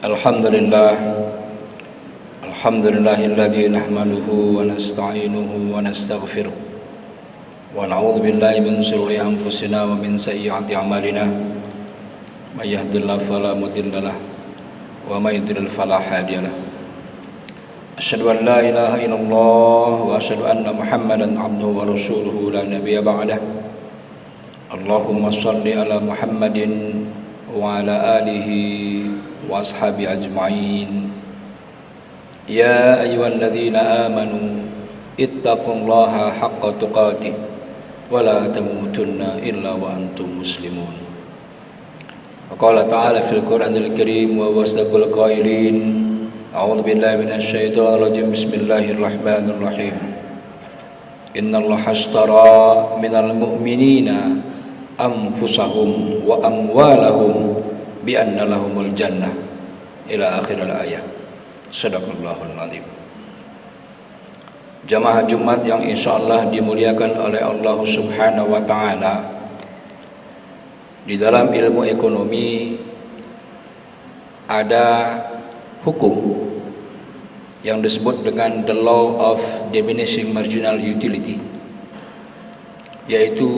Alhamdulillah, alhamdulillahilladzi nahmaduhu wa nasta'inuhu wa nastaghfiruh wa na'udzu billahi min shururi anfusina wa min sayyiati a'malina may yahdihillahu fala mudhillalah wa may yudlil fala hadiyalah. Asyhadu an la ilaha illallah wa asyhadu anna Muhammadan 'abduhu wa rasuluhu la nabiyya ba'dah. Allahumma shalli ala Muhammadin wa ala alihi wa ashabi ajma'in. Ya ayyuhalladzina amanu ittaqullaha haqqa tuqatih wa la tamutunna illa wa antum muslimun. Wa qala ta'ala fil Qur'anil Karim wa wasdaqul qailin. A'udzu billahi minasy syaithanir rajim. Bismillahirrahmanirrahim. Innallaha ashtara minal mu'minina anfusahum wa amwalahum bi anna lahumul jannah ila akhir al-ayah. Shadaqallahul azim. Jamaah Jumat yang insyaallah dimuliakan oleh Allah Subhanahu wa taala, di dalam ilmu ekonomi ada hukum yang disebut dengan the law of diminishing marginal utility, yaitu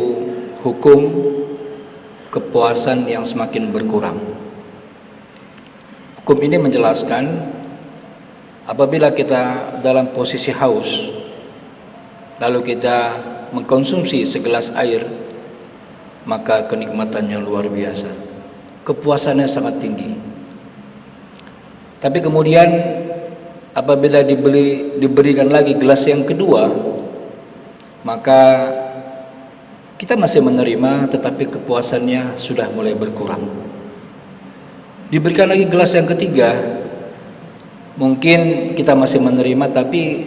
hukum kepuasan yang semakin berkurang. Hukum ini menjelaskan apabila kita dalam posisi haus lalu kita mengkonsumsi segelas air, maka kenikmatannya luar biasa, kepuasannya sangat tinggi. Tapi kemudian apabila diberikan lagi gelas yang kedua, maka kita masih menerima, tetapi kepuasannya sudah mulai berkurang. Diberikan lagi gelas yang ketiga, mungkin kita masih menerima, tapi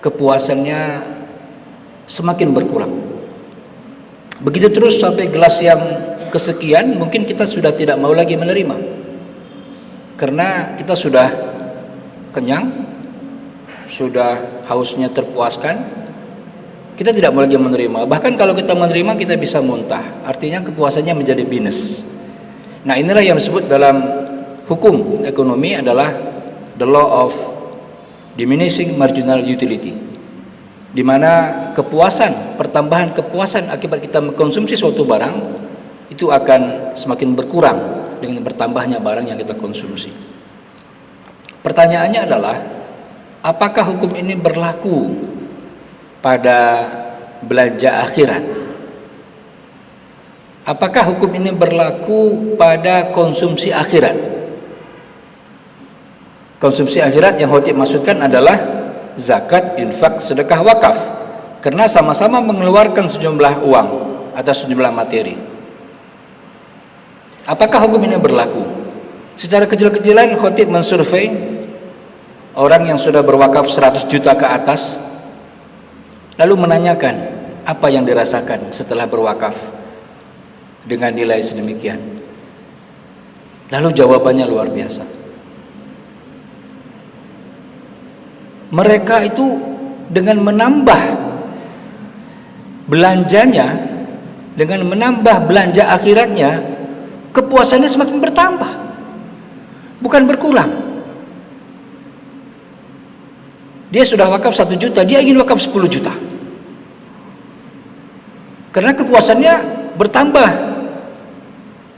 kepuasannya semakin berkurang. Begitu terus sampai gelas yang kesekian, mungkin kita sudah tidak mau lagi menerima, karena kita sudah kenyang, sudah hausnya terpuaskan. Kita tidak mau lagi menerima. Bahkan kalau kita menerima, kita bisa muntah. Artinya kepuasannya menjadi minus. Nah, inilah yang disebut dalam hukum ekonomi adalah the law of diminishing marginal utility, di mana kepuasan, pertambahan kepuasan akibat kita mengkonsumsi suatu barang itu akan semakin berkurang dengan bertambahnya barang yang kita konsumsi. Pertanyaannya adalah, apakah hukum ini berlaku pada belanja akhirat? Apakah hukum ini berlaku pada konsumsi akhirat? Konsumsi akhirat yang khotib maksudkan adalah zakat, infak, sedekah, wakaf, karena sama-sama mengeluarkan sejumlah uang atau sejumlah materi. Apakah hukum ini berlaku? Secara kecil-kecilan khotib mensurvei orang yang sudah berwakaf 100 juta ke atas, lalu menanyakan apa yang dirasakan setelah berwakaf dengan nilai sedemikian. Lalu jawabannya luar biasa. Mereka itu dengan menambah belanjanya, dengan menambah belanja akhiratnya, kepuasannya semakin bertambah, bukan berkurang. Dia sudah wakaf 1 juta, dia ingin wakaf 10 juta. Karena kepuasannya bertambah.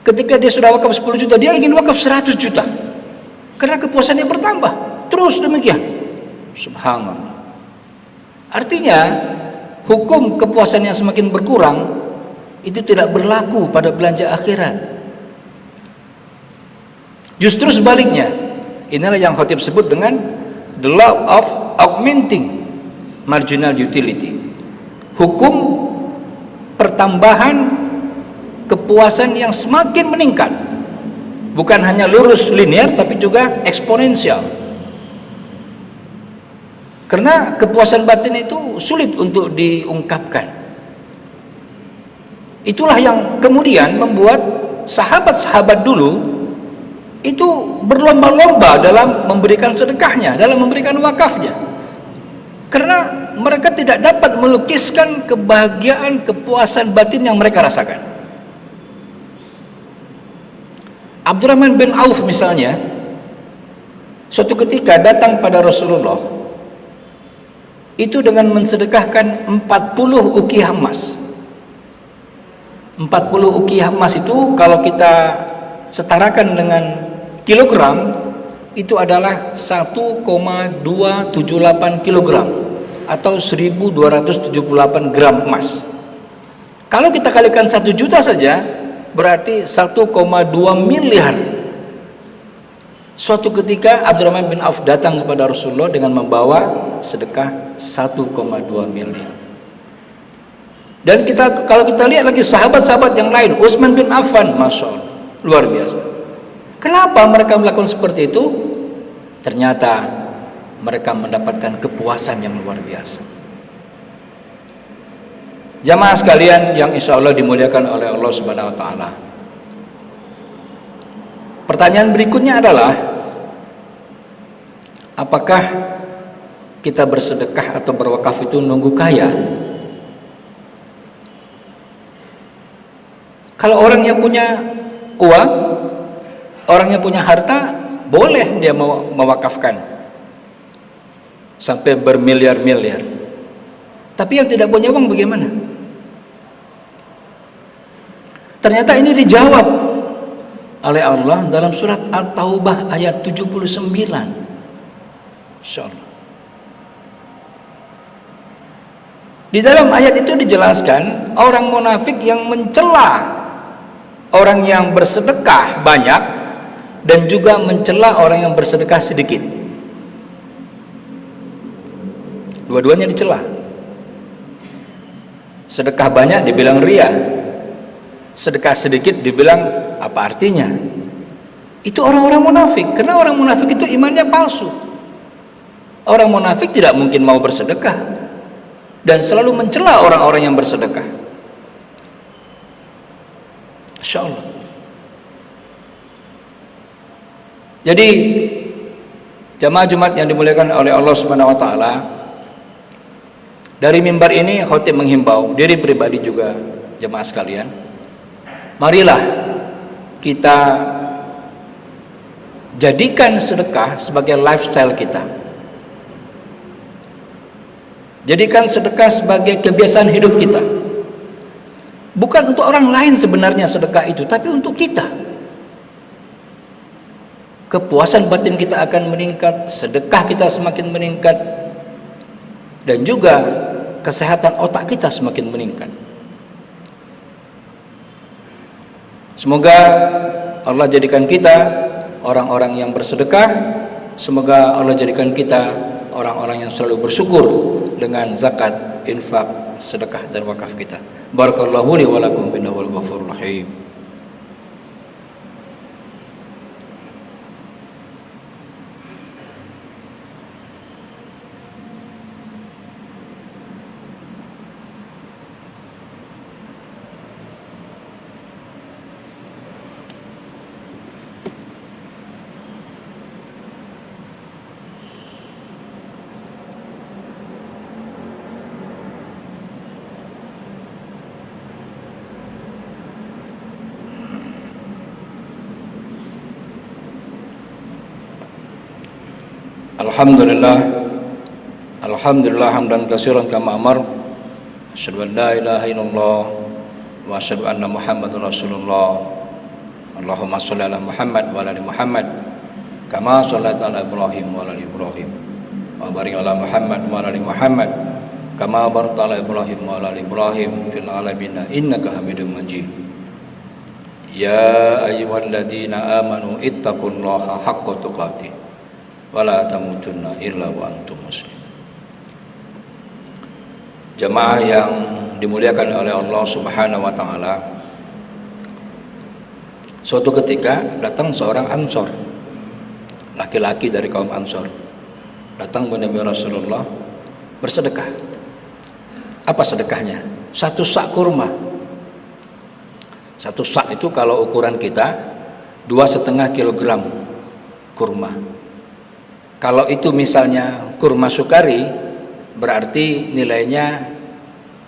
Ketika dia sudah wakaf 10 juta, dia ingin wakaf 100 juta. Karena kepuasannya bertambah. Terus demikian. Subhanallah. Artinya, hukum kepuasan yang semakin berkurang itu tidak berlaku pada belanja akhirat. Justru sebaliknya. Inilah yang khotib sebut dengan the law of augmenting marginal utility. Hukum pertambahan kepuasan yang semakin meningkat, bukan hanya lurus linear tapi juga eksponensial. Karena kepuasan batin itu sulit untuk diungkapkan. Itulah yang kemudian membuat sahabat-sahabat dulu itu berlomba-lomba dalam memberikan sedekahnya, dalam memberikan wakafnya. Karena mereka tidak dapat melukiskan kebahagiaan, kepuasan batin yang mereka rasakan. Abdurrahman bin Auf misalnya, Suatu ketika datang pada Rasulullah itu dengan mensedekahkan 40 uqiyah emas. 40 uqiyah emas itu kalau kita setarakan dengan kilogram itu adalah 1,278 kilogram atau 1278 gram emas. Kalau kita kalikan 1 juta saja berarti 1,2 miliar. Suatu ketika Abdurrahman bin Auf datang kepada Rasulullah dengan membawa sedekah 1,2 miliar. Dan kalau kita lihat lagi sahabat-sahabat yang lain, Utsman bin Affan, Masya Allah, luar biasa. Kenapa mereka melakukan seperti itu? Ternyata mereka mendapatkan kepuasan yang luar biasa. Jamaah sekalian yang insya Allah dimuliakan oleh Allah Subhanahu Wa Taala. Pertanyaan berikutnya adalah, apakah kita bersedekah atau berwakaf itu nunggu kaya? Kalau orang yang punya uang, orang yang punya harta, boleh dia mewakafkan sampai bermiliar-miliar. Tapi yang tidak punya uang bagaimana? Ternyata ini dijawab oleh Allah dalam surat At-Taubah ayat 79. Insyaallah. Di dalam ayat itu dijelaskan orang munafik yang mencela orang yang bersedekah banyak dan juga mencela orang yang bersedekah sedikit. Dua-duanya dicela. Sedekah banyak dibilang ria, sedekah sedikit dibilang apa artinya? Itu orang-orang munafik, karena orang munafik itu imannya palsu. Orang munafik tidak mungkin mau bersedekah dan selalu mencela orang-orang yang bersedekah. Insya Allah. Jadi jamaah Jumat yang dimuliakan oleh Allah Subhanahu Wa Taala, dari mimbar ini khotib menghimbau diri pribadi juga jamaah sekalian, marilah kita jadikan sedekah sebagai lifestyle kita. Jadikan sedekah sebagai kebiasaan hidup kita. Bukan untuk orang lain sebenarnya sedekah itu, tapi untuk kita. Kepuasan batin kita akan meningkat, sedekah kita semakin meningkat, dan juga kesehatan otak kita semakin meningkat. Semoga Allah jadikan kita orang-orang yang bersedekah. Semoga Allah jadikan kita orang-orang yang selalu bersyukur dengan zakat, infak, sedekah dan wakaf kita. Barakallahu li wa lakum innahu wal ghafurur rahim. Alhamdulillah hamdan katsiran kama amar. Asyhadu an la ilaha illallah wa asyhadu anna Muhammadar Rasulullah. Allahumma shalli ala Muhammad wa ala ali Muhammad kama shallaita ala Ibrahim wa ala ali Ibrahim wa barik ala Muhammad wa ala ali Muhammad kama barakta ala Ibrahim wa ala ali Ibrahim fil alamin innaka Hamidum Majid. Ya ayyuhalladzina amanu ittaqullaha haqqa tuqatih wala tamutunna illa wa antum muslimun. Jamaah yang dimuliakan oleh Allah Subhanahu wa taala, suatu ketika datang seorang Ansor, laki-laki dari kaum Ansor, datang menemui Rasulullah bersedekah. Apa sedekahnya? 1 sak kurma. 1 sak itu kalau ukuran kita 2,5 kilogram kurma. Kalau itu misalnya kurma sukari, berarti nilainya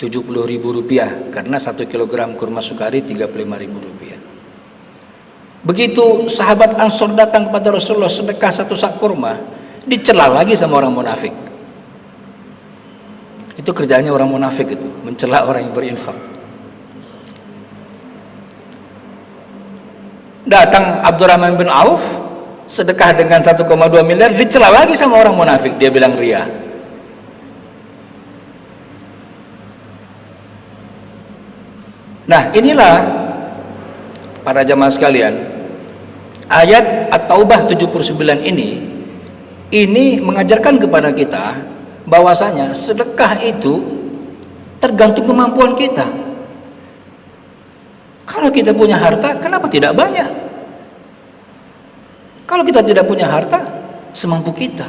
Rp70.000, karena 1 kilogram kurma sukari Rp35.000. Begitu sahabat Ansor datang kepada Rasulullah sedekah 1 sak kurma, dicela lagi sama orang munafik. Itu kerjanya orang munafik itu, mencela orang yang berinfak. Datang Abdurrahman bin Auf sedekah dengan 1,2 miliar, dicela lagi sama orang munafik, dia bilang ria. Nah, inilah para jamaah sekalian, ayat At-Taubah 79 ini mengajarkan kepada kita bahwasanya sedekah itu tergantung kemampuan kita. Kalau kita punya harta, kenapa tidak banyak? Kalau kita tidak punya harta, semampu kita.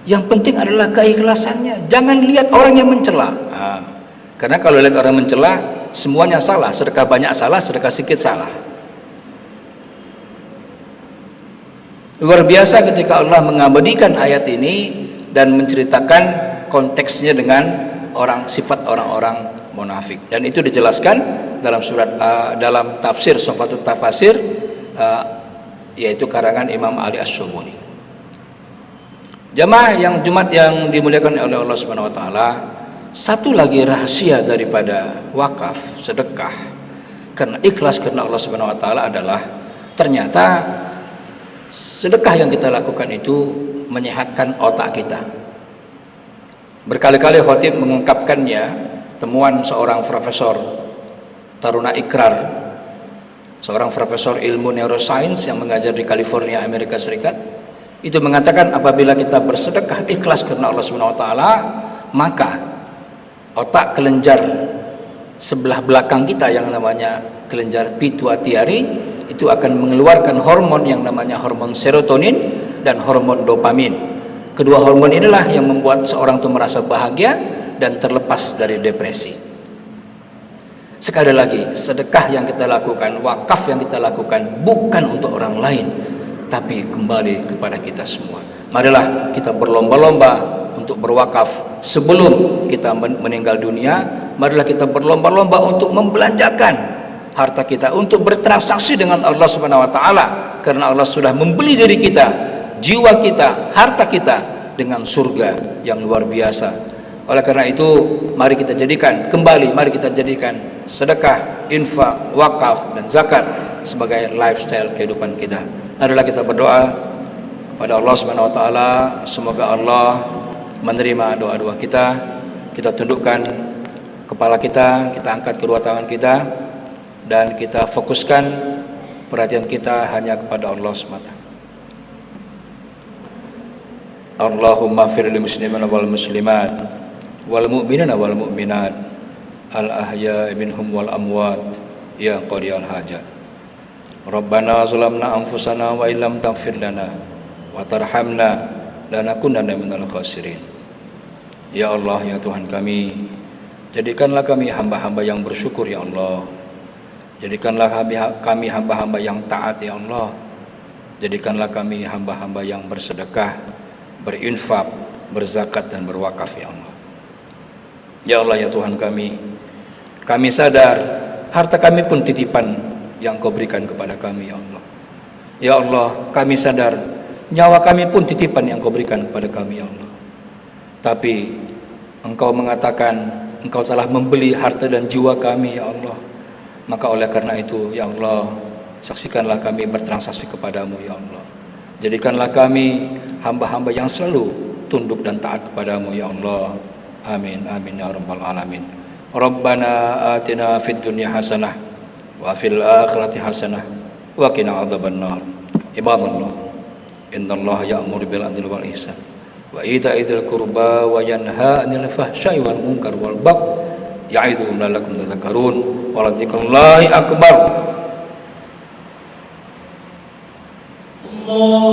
Yang penting adalah keikhlasannya. Jangan lihat orang yang mencela. Karena kalau lihat orang mencela, semuanya salah. Sedekah banyak salah, sedekah sedikit salah. Luar biasa ketika Allah mengabadikan ayat ini dan menceritakan konteksnya dengan sifat orang-orang munafik. Dan itu dijelaskan dalam dalam tafsir Sofatut Tafasir, yaitu karangan Imam Ali Asy-Syubuni. Jamaah yang Jumat yang dimuliakan oleh Allah Subhanahu wa taala, satu lagi rahasia daripada wakaf, sedekah karena ikhlas karena Allah Subhanahu wa taala adalah ternyata sedekah yang kita lakukan itu menyehatkan otak kita. Berkali-kali khatib mengungkapkannya, temuan seorang profesor Taruna Ikrar, seorang profesor ilmu neuroscience yang mengajar di California, Amerika Serikat, itu mengatakan apabila kita bersedekah ikhlas karena Allah Subhanahu wa taala, maka otak kelenjar sebelah belakang kita yang namanya kelenjar pituitari itu akan mengeluarkan hormon yang namanya hormon serotonin dan hormon dopamin. Kedua hormon inilah yang membuat seorang itu merasa bahagia dan terlepas dari depresi. Sekali lagi, sedekah yang kita lakukan, wakaf yang kita lakukan bukan untuk orang lain, tapi kembali kepada kita semua. Marilah kita berlomba-lomba untuk berwakaf sebelum kita meninggal dunia. Marilah kita berlomba-lomba untuk membelanjakan harta kita, untuk bertransaksi dengan Allah Subhanahu wa taala, karena Allah sudah membeli diri kita, jiwa kita, harta kita dengan surga yang luar biasa. Oleh karena itu, mari kita jadikan sedekah, infak, wakaf dan zakat sebagai lifestyle kehidupan kita. Marilah kita berdoa kepada Allah Subhanahu wa taala, semoga Allah menerima doa-doa kita. Kita tundukkan kepala kita, kita angkat kedua tangan kita, dan kita fokuskan perhatian kita hanya kepada Allah semata. Allahumma fir lil muslimina wal muslimat wal mu'minina wal mu'minat al ahya'i minhum wal amwat ya qadiyal hajat. Rabbana zalamna anfusana wa illam taghfir lana wa tarhamna lanakunanna minal khasirin. Ya Allah, ya Tuhan kami, jadikanlah kami hamba-hamba yang bersyukur ya Allah. Jadikanlah kami hamba-hamba yang taat ya Allah. Jadikanlah kami hamba-hamba yang bersedekah, berinfak, berzakat dan berwakaf ya Allah. Ya Allah, ya Tuhan kami sadar harta kami pun titipan yang Kau berikan kepada kami ya Allah. Ya Allah, kami sadar nyawa kami pun titipan yang Kau berikan kepada kami ya Allah. Tapi Engkau mengatakan Engkau telah membeli harta dan jiwa kami ya Allah. Maka oleh karena itu ya Allah, saksikanlah kami bertransaksi kepadamu ya Allah. Jadikanlah kami hamba-hamba yang selalu tunduk dan taat kepadamu ya Allah. Amin amin ya rabbal alamin. Rabbana atina fid dunya hasanah wa fil akhirati hasanah wa qina adzabannar. Ibadallah, innallaha ya'muru bil adli wal ihsan wa ita'i dzil qurba wa yanha 'anil fahsya'i wal munkar wal baghi ya'idukum la'allakum tadhakkarun wa dzikrullahi akbar.